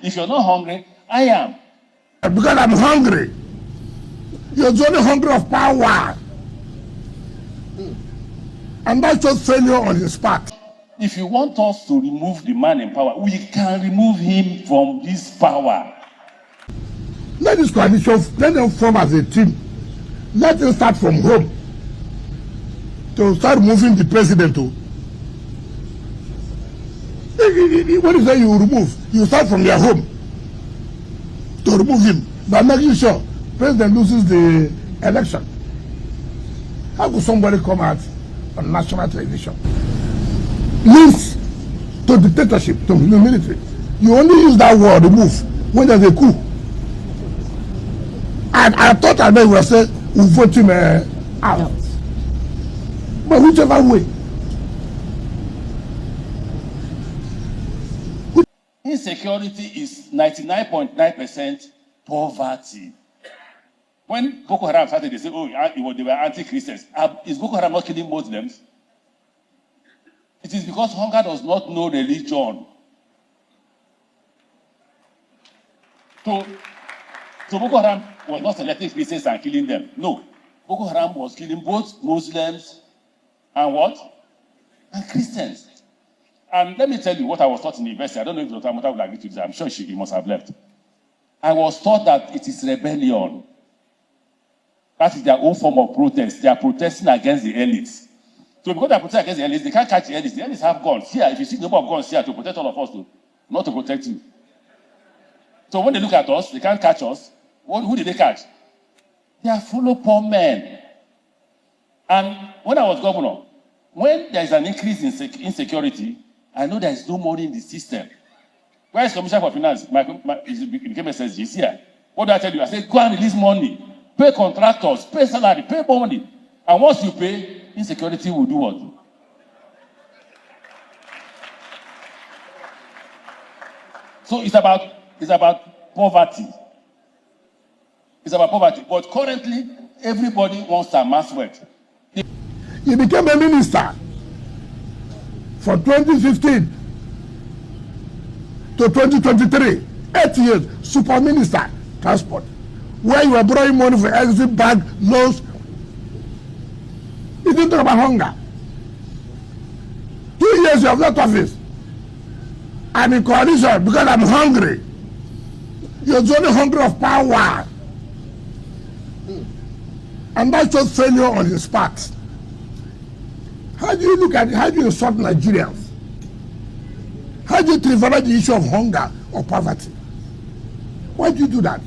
If you're not hungry, I am. Because I'm hungry. You're only hungry of power. And that shows failure on his part. If you want us to remove the man in power, we can remove him from this power. Let this coalition, let them form as a team. Let them start from home to start moving the president. What is that you remove? You start from their home to remove him by making sure president loses the election. How could somebody come out on national television? Links to dictatorship, to the military. You only use that word, remove, when there's a coup. And I thought I would say we vote him out. But whichever way. Insecurity is 99.9% poverty. When Boko Haram started, they said, oh, they were anti-Christians. Is Boko Haram not killing Muslims? It is because hunger does not know religion. So Boko Haram was not selecting Christians and killing them. No. Boko Haram was killing both Muslims and what? And Christians. And let me tell you what I was taught in the university. I don't know if Dr. Amota will agree to this. I'm sure he must have left. I was taught that it is rebellion. That is their own form of protest. They are protesting against the elites. So because they are protesting against the elites, they can't catch the elites. The elites have guns. Here, if you see the number of guns here to protect all of us, not to protect you. So when they look at us, they can't catch us. Who did they catch? They are full of poor men. And when I was governor, when there is an increase in insecurity, I know there is no money in the system. Where is Commissioner for Finance? He became SSG here. What do I tell you? I said, go and release money. Pay contractors, pay salary, pay more money. And once you pay, insecurity will do what? So it's about poverty. It's about poverty. But currently, everybody wants to amass wealth. He became a minister from 2015 to 2023. 8 years, super minister, transport. Where you were borrowing money for exit bank loans. He didn't talk about hunger. 2 years you have left office. I'm in coalition because I'm hungry. You're only hungry of power. And that shows failure on his part. How do you look at it? How do you insult Nigerians? How do you trivialize the issue of hunger or poverty? Why do you do that?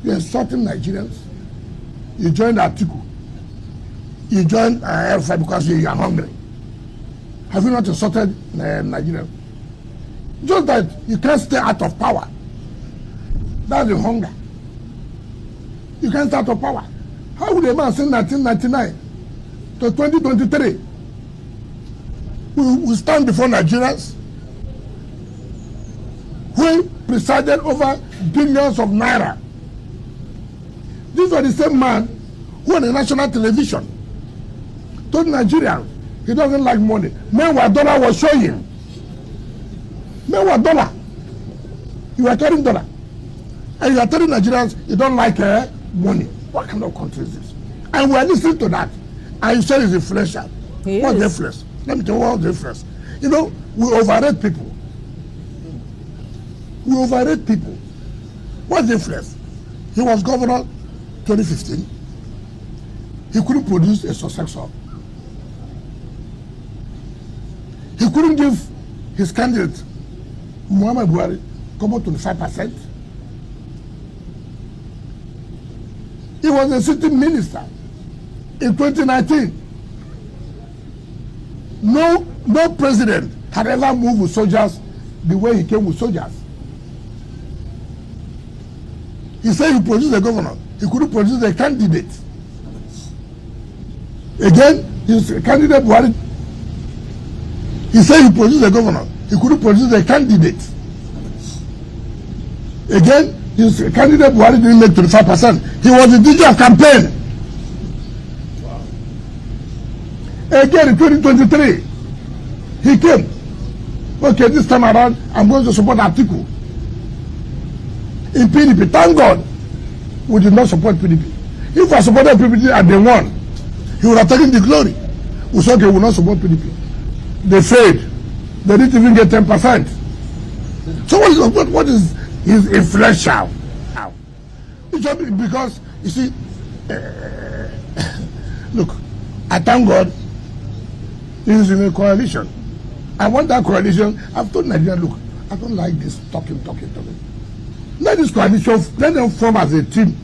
You're insulting Nigerians. You joined Atiku. You joined Alpha because you are hungry. Have you not insulted Nigerians? Just that you can't stay out of power. That's the hunger. You can't stay out of power. How would a man say 1999 to 2023 we stand before Nigerians who presided over billions of naira? This was the same man who on the national television told Nigerians he doesn't like money. Meanwhile, dollar was showing. Meanwhile, dollar. You are carrying dollar. And you are telling Nigerians you don't like money. What kind of country is this? And we are listening to that. And you say it's influential. What's the influence? Let me tell you what's the influence. You know, we overrate people. We overrate people. What's the influence? He was governor 2015. He couldn't produce a successor. He couldn't give his candidate, Muhammad Buhari, come up 25%. He was a sitting minister in 2019. No president had ever moved with soldiers the way he came with soldiers. He said he produced a governor. He couldn't produce a candidate. Again, his candidate Buhari. He said he produced a governor. He couldn't produce a candidate. Again, his candidate Buhari didn't make 25%. He was the DJ of campaign. Again, in 2023, he came. Okay, this time around, I'm going to support Atiku. in PDP. Thank God we did not support PDP. If I supported PDP and they won, he would have taken the glory. We said, okay, we will not support PDP. They failed. They didn't even get 10%. So what is his influential? Because, you see, look, I thank God he is in a coalition. I want that coalition. I've told Nigeria, look, I don't like this talking. Let this coalition, let them form as a team.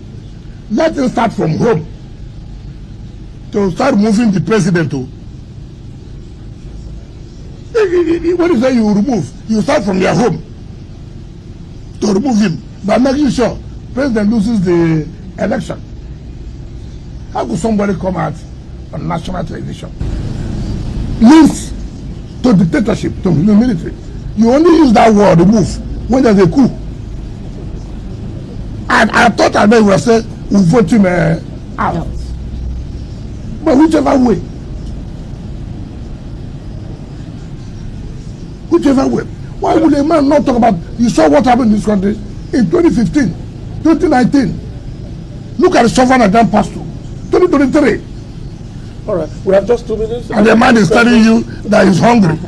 Let them start from home to start moving the president to. What is that you remove? You start from your home to remove him by making sure president loses the election. How could somebody come out on national television? Leads to dictatorship, to the military. You only use that word, remove, when there's a coup. And I thought I may well say, we vote him out. But whichever way. Why would a man not talk about, you saw what happened in this country in 2015, 2019. Look at the sovereign and then passed to 2023. All right, we have just 2 minutes. And the man is telling you that he's hungry.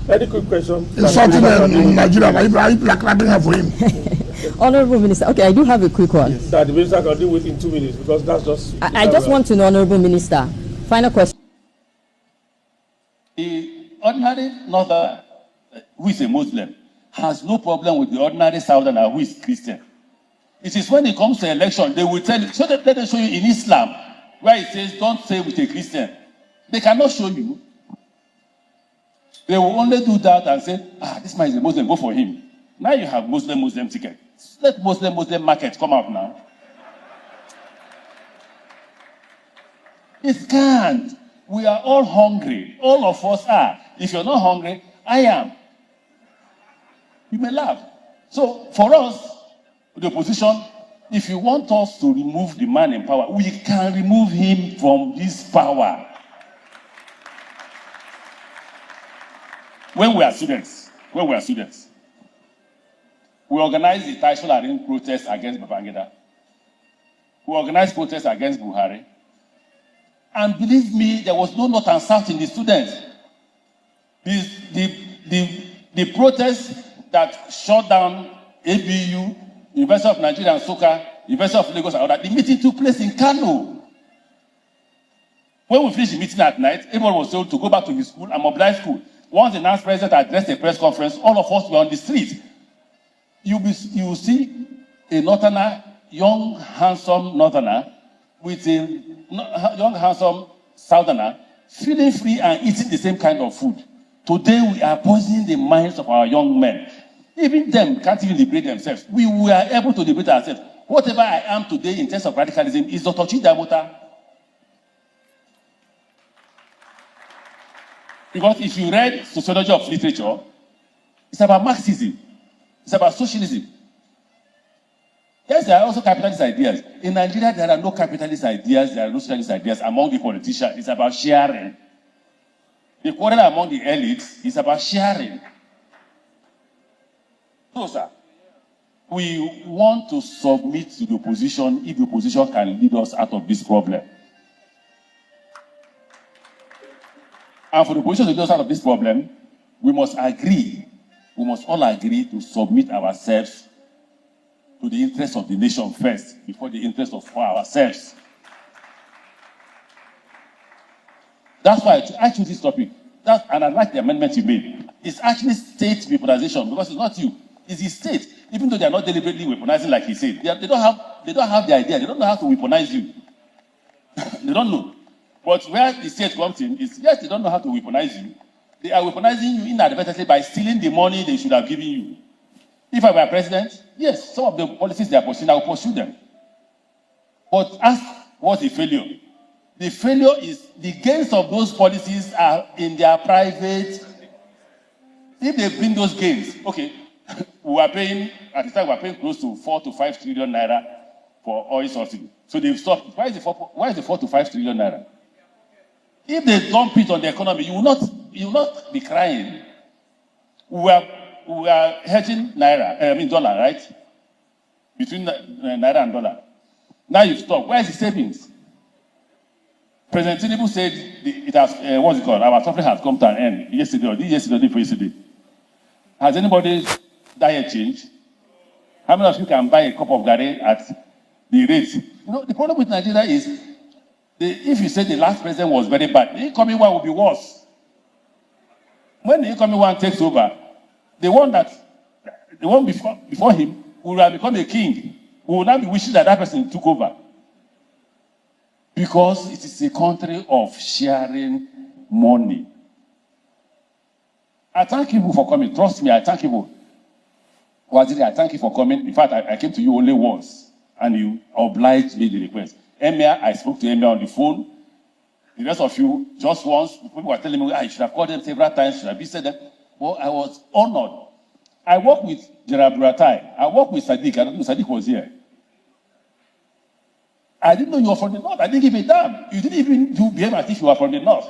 Any quick question? It's something in Nigeria, are you clapping her for him? Honorable Minister, okay, I do have a quick one. Yes. That the minister can deal with in 2 minutes because that's just. I just want to know, Honorable Minister, final question. The ordinary northerner who is a Muslim has no problem with the ordinary southerner who is Christian. It is when it comes to election, they will tell you, so let them show you in Islam, where it says, don't say with a Christian. They cannot show you. They will only do that and say, this man is a Muslim, go for him. Now you have Muslim ticket. Let Muslim market come out now. It can't. We are all hungry. All of us are. If you're not hungry, I am. You may laugh. So for us, the opposition, if you want us to remove the man in power, we can remove him from this power. When we are students, we organized the Tussle protest against Babangida. We organized protests against Buhari. And believe me, there was no north and south in the students. The protests that shut down ABU, University of Nigeria and Soka, University of Lagos and all that, the meeting took place in Kano. When we finished the meeting at night, everyone was told to go back to his school and mobilize school. Once the NAS president addressed a press conference, all of us were on the street. You will see a northerner, young, handsome northerner, with a young, handsome southerner, feeling free and eating the same kind of food. Today, we are poisoning the minds of our young men. Even them can't even liberate themselves. We were able to liberate ourselves. Whatever I am today in terms of radicalism is Dr. Chidamota. Because if you read sociology of literature, it's about Marxism. It's about socialism. Yes, there are also capitalist ideas. In Nigeria, there are no capitalist ideas, there are no socialist ideas among the politicians. It's about sharing. The quarrel among the elites is about sharing. So, sir, we want to submit to the opposition if the opposition can lead us out of this problem. And for the opposition to lead us out of this problem, we must all agree to submit ourselves to the interests of the nation first, before the interests of ourselves. That's why I chose this topic. And I like the amendment you made. It's actually state weaponization, because it's not you. It's the state. Even though they are not deliberately weaponizing like he said. They don't have the idea. They don't know how to weaponize you. They don't know. But where the state comes in is, yes, they don't know how to weaponize you. They are weaponizing you inadvertently by stealing the money they should have given you. If I were president, yes, some of the policies they are pursuing, I will pursue them. But ask what's the failure? The failure is the gains of those policies are in their private. If they bring those gains, okay, we are paying, at the time we are paying close to 4 to 5 trillion naira for oil subsidy. So they've stopped. Why is the 4 to 5 trillion naira? If they dump it on the economy, you will not be crying. We are hedging naira, dollar, right? between Naira and dollar. Now you've stopped. Where is the savings? President Tinubu said it has, what's it called? Our suffering has come to an end yesterday, or yesterday for yesterday. Has anybody's diet changed? How many of you can buy a cup of garri at the rate? You know, the problem with Nigeria is, if you say the last president was very bad, the incoming one will be worse. When the incoming one takes over, the one before him will have become a king. We will now be wishing that person took over. Because it is a country of sharing money. I thank you for coming. Trust me, I thank you. Waziri, I thank you for coming. In fact, I came to you only once, and you obliged me the request. Emir, I spoke to Emir on the phone. The rest of you, just once, people were telling me, I should have called them several times, should have said that. Well, I was honored. I worked with Gerard Buratai. I worked with Sadiq. I don't know if Sadiq was here. I didn't know you were from the north. I didn't give a damn. You didn't even behave as if you were from the north.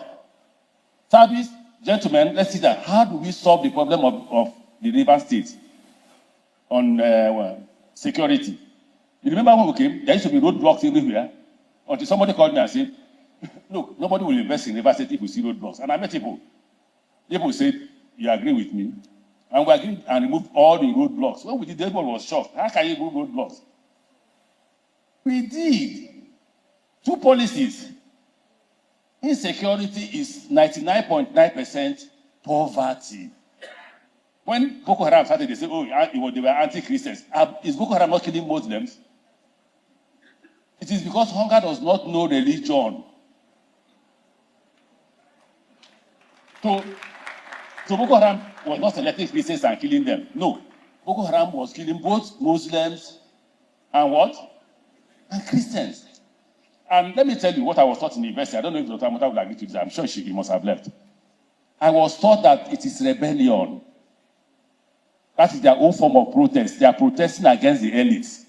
Service, gentlemen, let's see that. How do we solve the problem of the river states on security? You remember when we came, there used to be roadblocks everywhere, until somebody called me and said, look, nobody will invest in river state if we see roadblocks. And I met people. People said, you agree with me? And we agreed and removed all the roadblocks. When we did, everyone was shocked. How can you remove roadblocks? We did. Two policies. Insecurity is 99.9% poverty. When Boko Haram started, they said, oh, they were anti-Christians. Is Boko Haram not killing Muslims? It is because hunger does not know religion. So Boko Haram was not selecting Christians and killing them. No. Boko Haram was killing both Muslims and what? And Christians. And let me tell you what I was taught in the university. I don't know if Dr. Amota will agree to this. I'm sure he must have left. I was taught that it is rebellion. That is their own form of protest. They are protesting against the elites.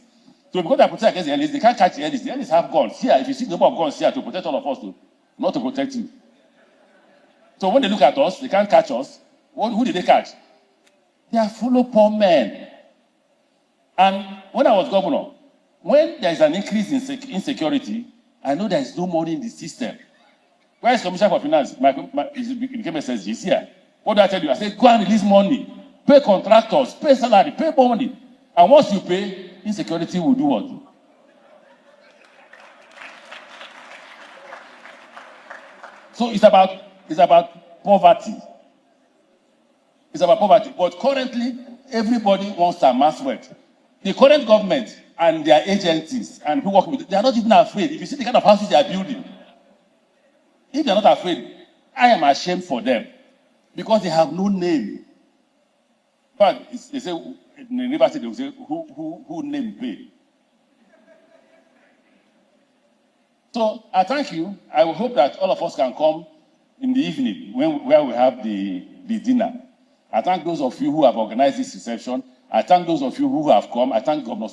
So because they are protesting against the elites, they can't catch the elites. The elites have guns. Here, if you see the number of guns here to protect all of us, not to protect you. So when they look at us, they can't catch us. Who did they catch? They are full of poor men. And when I was governor, when there is an increase in insecurity, I know there is no money in the system. Where is Commissioner for Finance? He became SSG. He's here. What do I tell you? I said, go and release money. Pay contractors, pay salary, pay money. And once you pay, insecurity will do what? So it's about poverty. It's about poverty. But currently, everybody wants to amass wealth. The current government and their agencies and who work with it, they are not even afraid. If you see the kind of houses they are building, if they are not afraid, I am ashamed for them because they have no name. But they say in the university they will say who name pay. So I thank you. I will hope that all of us can come in the evening where we have the dinner. I thank those of you who have organized this reception. I thank those of you who have come. I thank Governor